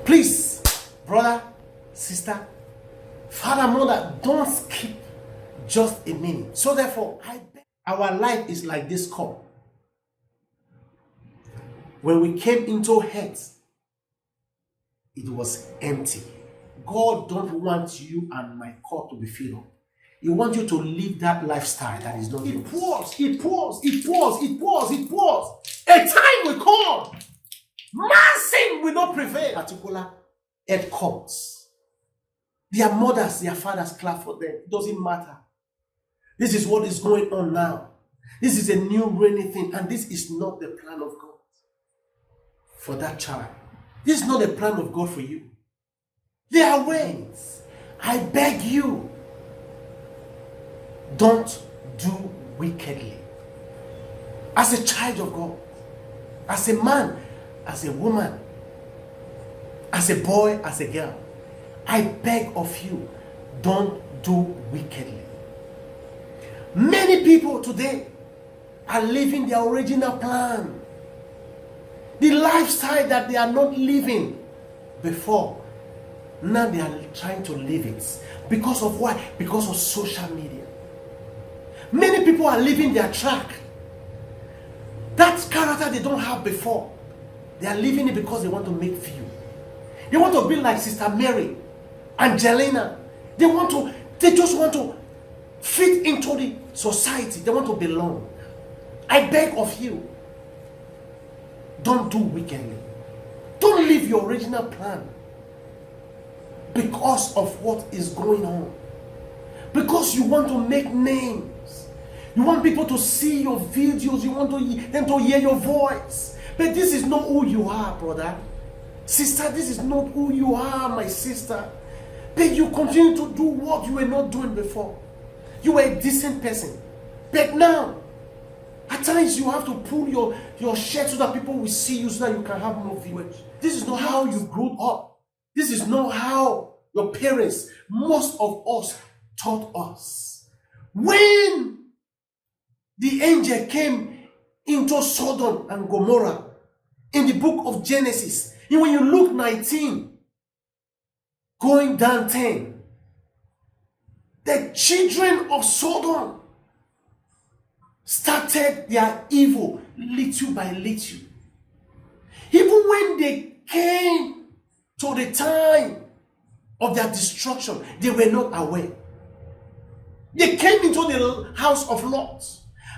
Please, brother, sister, father, mother, don't skip just a minute. So therefore, our life is like this cup. When we came into earth, it was empty. God don't want you and my cup to be filled up. He wants you to live that lifestyle that is not. It pours. A time will come. Massing will not prevail. Particular earth comes. Their mothers, their fathers clap for them. It doesn't matter. This is what is going on now. This is a new rainy thing, and this is not the plan of God for that child. This is not the plan of God for you. There are ways. I beg you, don't do wickedly. As a child of God, as a man, as a woman, as a boy, as a girl, I beg of you, don't do wickedly. Many people today are living their original plan. The lifestyle that they are not living before, now they are trying to live it. Because of what? Because of social media. Many people are living their track. That character they don't have before, they are living it because they want to make view. They want to be like Sister Mary, Angelina. They just want to fit into the society. They want to belong. I beg of you, don't do wickedly. Don't leave your original plan because of what is going on. Because you want to make names. You want people to see your videos. You want them to hear your voice. But this is not who you are, brother. Sister, this is not who you are, my sister. But you continue to do what you were not doing before. You were a decent person. But now, at times you have to pull your shirt so that people will see you, so that you can have more viewers. This is not how you grew up. This is not how your parents, most of us, taught us. When the angel came into Sodom and Gomorrah in the book of Genesis, and when you look 19, going down 10, the children of Sodom started their evil little by little. Even when they came to the time of their destruction, they were not aware. They came into the house of Lot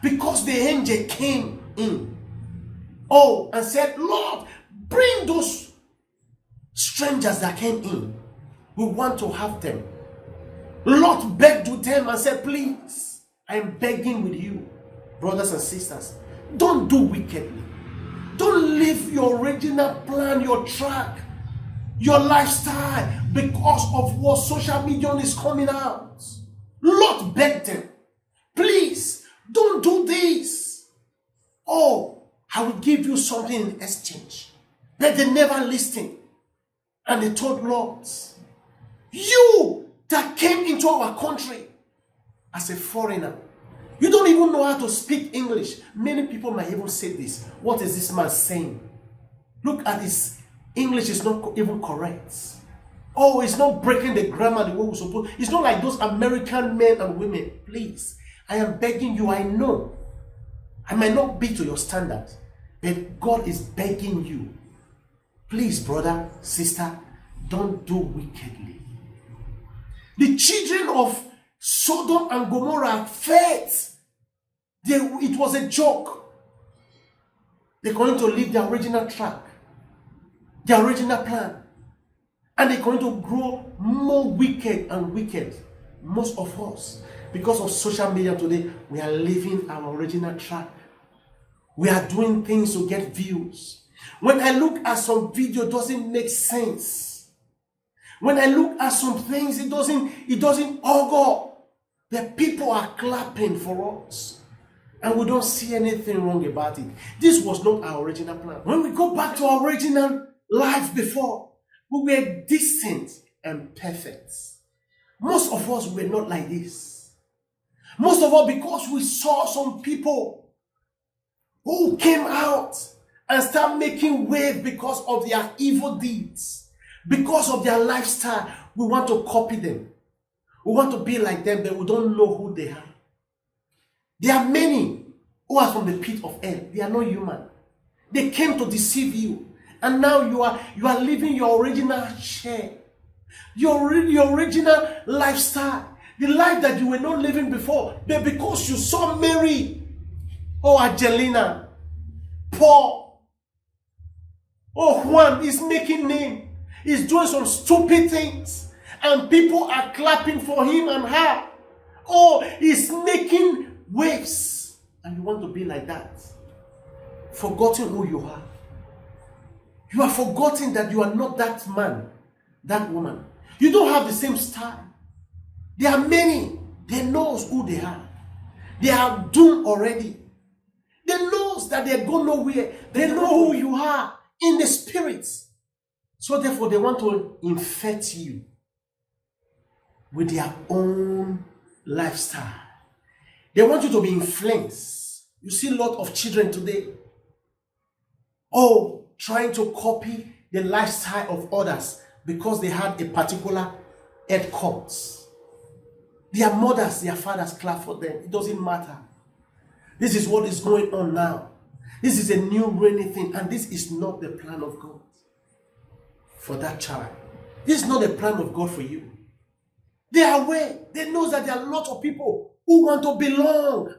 because the angel came in. Oh, and said, Lord, bring those strangers that came in. We want to have them. Lot begged to them and said, please, I am begging with you, brothers and sisters, don't do wickedly. Don't leave your original plan, your track, your lifestyle because of what social media is coming out. Lot begged them, please, don't do this. Oh, I will give you something in exchange. But they never listened. And they told Lot, you that came into our country as a foreigner, you don't even know how to speak English. Many people might even say this. What is this man saying? Look at his English is not even correct. Oh, it's not breaking the grammar the way we're supposed. It's not like those American men and women. Please, I am begging you. I know I might not be to your standard, but God is begging you. Please, brother, sister, don't do wickedly. The children of Sodom and Gomorrah felt it was a joke. They're going to leave their original track, their original plan, and they're going to grow more wicked and wicked. Most of us, because of social media today, we are leaving our original track. We are doing things to get views. When I look at some video, it doesn't make sense. When I look at some things, it doesn't augur. The people are clapping for us. And we don't see anything wrong about it. This was not our original plan. When we go back to our original life before, we were decent and perfect. Most of us were not like this. Most of us, because we saw some people who came out and started making waves because of their evil deeds. Because of their lifestyle, we want to copy them. We want to be like them, but we don't know who they are. There are many who are from the pit of hell. They are not human. They came to deceive you. And now you are living your original share. Your original lifestyle. The life that you were not living before. But because you saw Mary, Angelina, Paul, Juan is making name. He's doing some stupid things. And people are clapping for him and her. He's making waves. And you want to be like that. Forgotten who you are. You are forgotten that you are not that man, that woman. You don't have the same style. There are many. They know who they are. They are doomed already. They know that they go nowhere. They know who you are in the spirit. So therefore they want to infect you with their own lifestyle. They want you to be influenced. You see a lot of children today, trying to copy the lifestyle of others because they had a particular head course. Their mothers, their fathers clap for them. It doesn't matter. This is what is going on now. This is a new rainy thing, and this is not the plan of God for that child. This is not the plan of God for you. They are aware. They know that there are a lot of people who want to belong.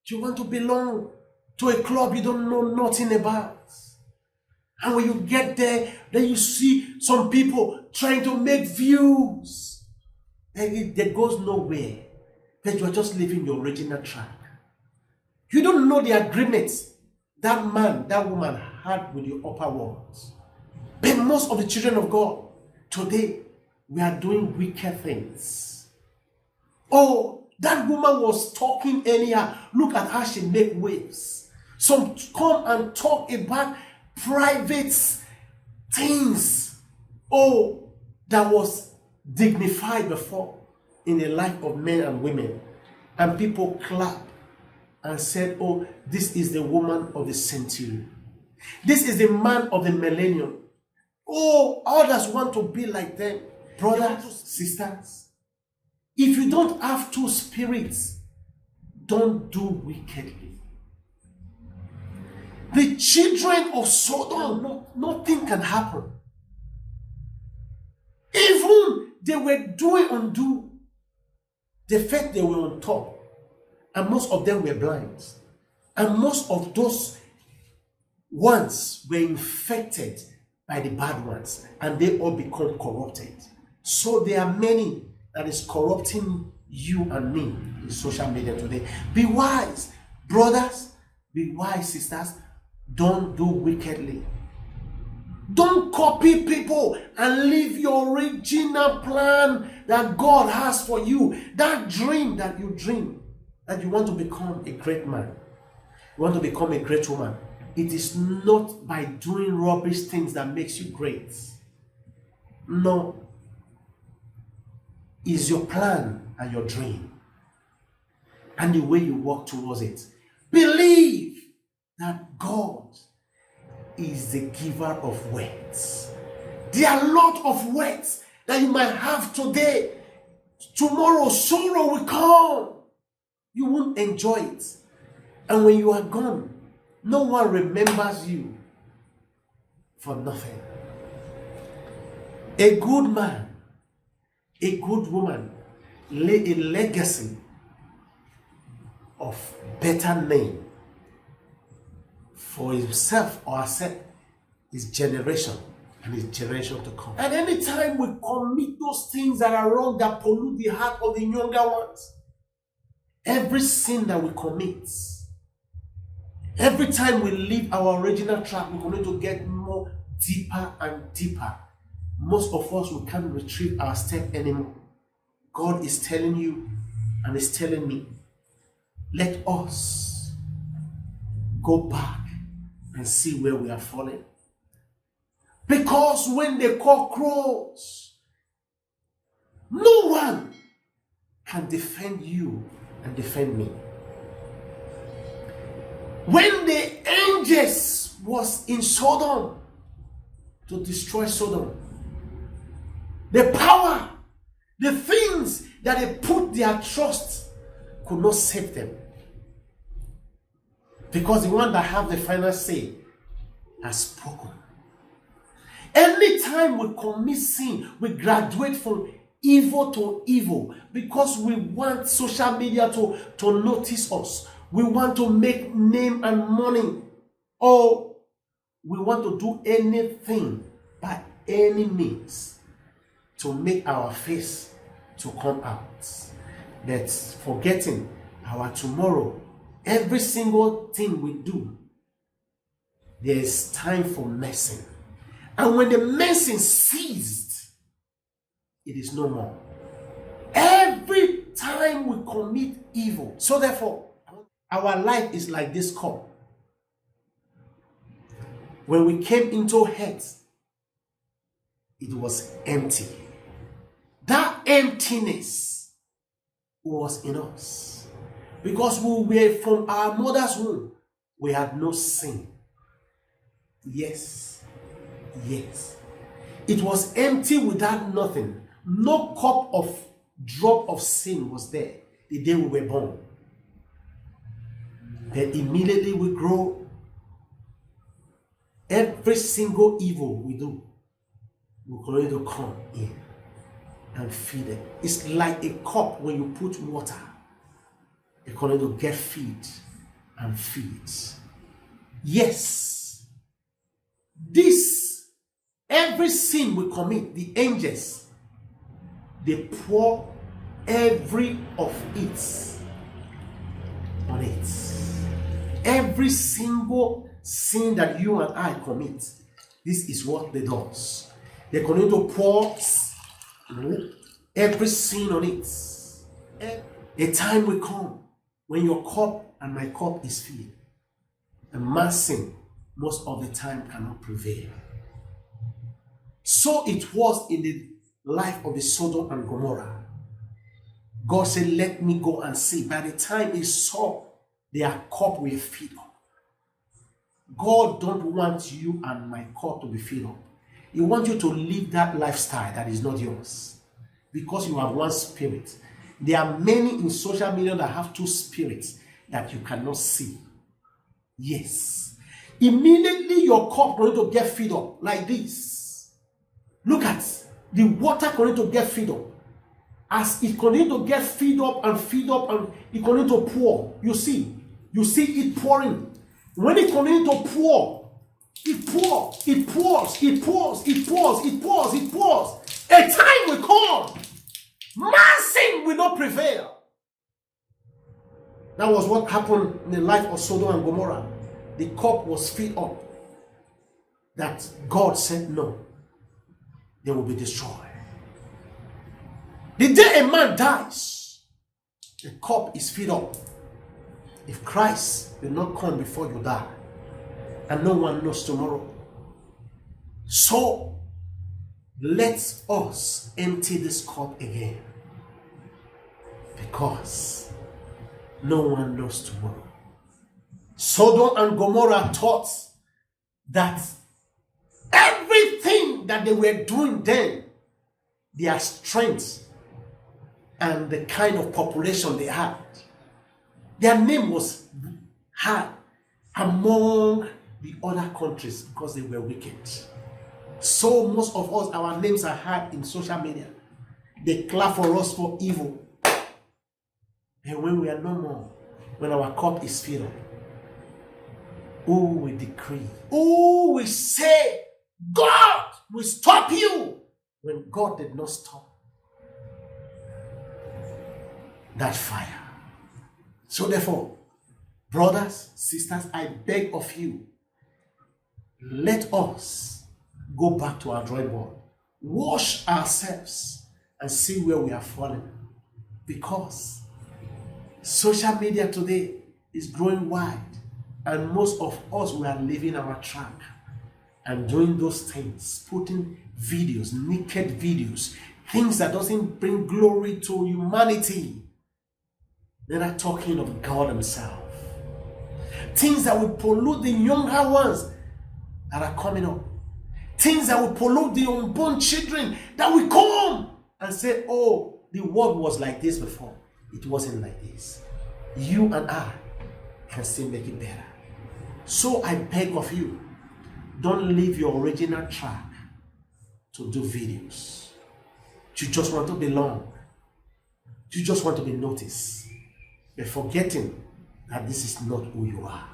You want to belong to a club you don't know nothing about. And when you get there, then you see some people trying to make views. And it goes nowhere. Then you are just living your original track. You don't know the agreements that man, that woman had with the upper worlds. But most of the children of God today, we are doing wicked things. That woman was talking anyhow. Look at how she make waves. Some come and talk about private things. That was dignified before in the life of men and women. And people clap and said, this is the woman of the century. This is the man of the millennium. Others want to be like them. Brothers, sisters, if you don't have two spirits, don't do wickedly. The children of Sodom, nothing can happen. Even they were doing undo. The fact they were on top. And most of them were blind. And most of those ones were infected by the bad ones. And they all become corrupted. So there are many that is corrupting you and me in social media today. Be wise, brothers. Be wise, sisters. Don't do wickedly. Don't copy people and leave your original plan that God has for you. That dream that you dream, that you want to become a great man, you want to become a great woman. It is not by doing rubbish things that makes you great. No. It's your plan and your dream and the way you walk towards it. Believe that God is the giver of words. There are a lot of words that you might have today. Tomorrow, sorrow will come. You won't enjoy it. And when you are gone, no one remembers you for nothing. A good man, a good woman, lay a legacy of better name for himself or herself, his generation and his generation to come. And anytime we commit those things that are wrong, that pollute the heart of the younger ones, every sin that we commit, every time we leave our original track, we're going to get more deeper and deeper. Most of us, we can't retrieve our step anymore. God is telling you and is telling me, let us go back and see where we are falling. Because when the cock crows, no one can defend you and defend me. When the angels was in Sodom to destroy Sodom, the power, the things that they put their trust could not save them. Because the one that have the final say has spoken. Anytime we commit sin, we graduate from evil to evil because we want social media to notice us. We want to make name and money, or we want to do anything by any means to make our face to come out. But forgetting our tomorrow, every single thing we do, there is time for messing. And when the messing ceased, it is no more. Every time we commit evil. So therefore, our life is like this cup. When we came into earth, it was empty. That emptiness was in us. Because we were from our mother's womb, we had no sin. Yes. It was empty without nothing. No cup of drop of sin was there the day we were born. Then immediately we grow. Every single evil we do, we're going to come in and feed it. It's like a cup when you put water. You're going to get feed and feed. Yes. Every sin we commit, the angels, they pour every of it on it. Every single sin that you and I commit, this is what they do. They're going to pour every sin on it. A time will come when your cup and my cup is filled. And my sin, most of the time, cannot prevail. So it was in the life of the Sodom and Gomorrah. God said, let me go and see. By the time he saw, their cup will fill up. God don't want you and my cup to be filled up. He wants you to live that lifestyle that is not yours. Because you have one spirit. There are many in social media that have two spirits that you cannot see. Yes. Immediately your cup going to get filled up like this. Look at the water going to get filled up. As it continues to get filled up and it continues to pour. You see it pouring. When it continues to pour, it pours. A time will come. Sin will not prevail. That was what happened in the life of Sodom and Gomorrah. The cup was filled up. That God said no. They will be destroyed. The day a man dies, the cup is filled up. If Christ will not come before you die, and no one knows tomorrow. So, let us empty this cup again. Because no one knows tomorrow. Sodom and Gomorrah taught that everything that they were doing then, their strength and the kind of population they had, their name was high among the other countries because they were wicked. So most of us, our names are high in social media. They clap for us for evil. And when we are no more, when our cup is filled, who will decree? Who will say, God will stop you, when God did not stop that fire? So therefore, brothers, sisters, I beg of you, let us go back to our drawing board, wash ourselves, and see where we are falling. Because social media today is growing wide, and most of us, we are leaving our track and doing those things, putting videos, naked videos, things that doesn't bring glory to humanity. They're not talking of God himself. Things that will pollute the younger ones that are coming up. things that will pollute the unborn children, that will come and say, oh, the world was like this before. It wasn't like this. You and I can still make it better. So I beg of you, don't leave your original track to do videos. You just want to belong. You just want to be noticed. But forgetting that this is not who you are.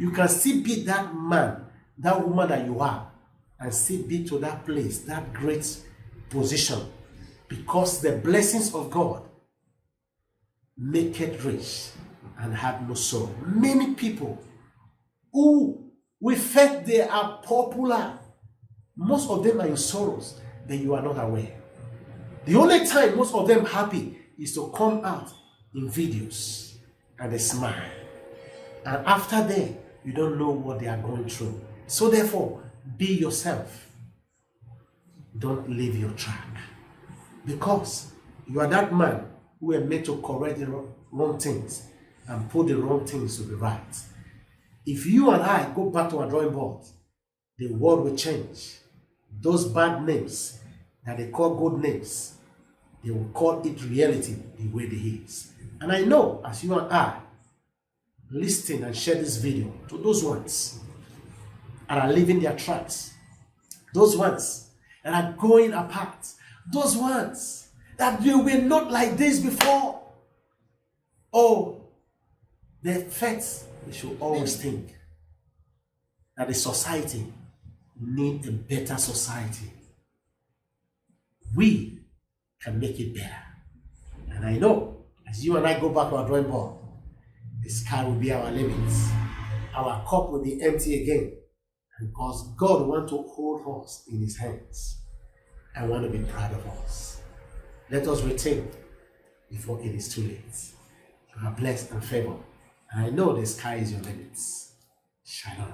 You can still be that man, that woman that you are, and still be to that place, that great position, because the blessings of God make it rich and have no sorrow. Many people who we felt they are popular, most of them are in sorrows, but you are not aware. The only time most of them happy is to come out in videos and they smile. And after that, you don't know what they are going through. So therefore, be yourself. Don't leave your track. Because you are that man who are meant to correct the wrong things and put the wrong things to be right. If you and I go back to our drawing board, the world will change. Those bad names that they call good names, they will call it reality the way it is. And I know, as you and I listen and share this video to those ones that are leaving their tracks, those ones that are going apart, those ones that they were not like this before. Oh, the fact we should always think that the society needs a better society. We can make it better. And I know, as you and I go back to our drawing board, the sky will be our limits. Our cup will be empty again. Because God wants to hold us in his hands and want to be proud of us. Let us rethink before it is too late. You are blessed and favored. And I know the sky is your limits. Shalom.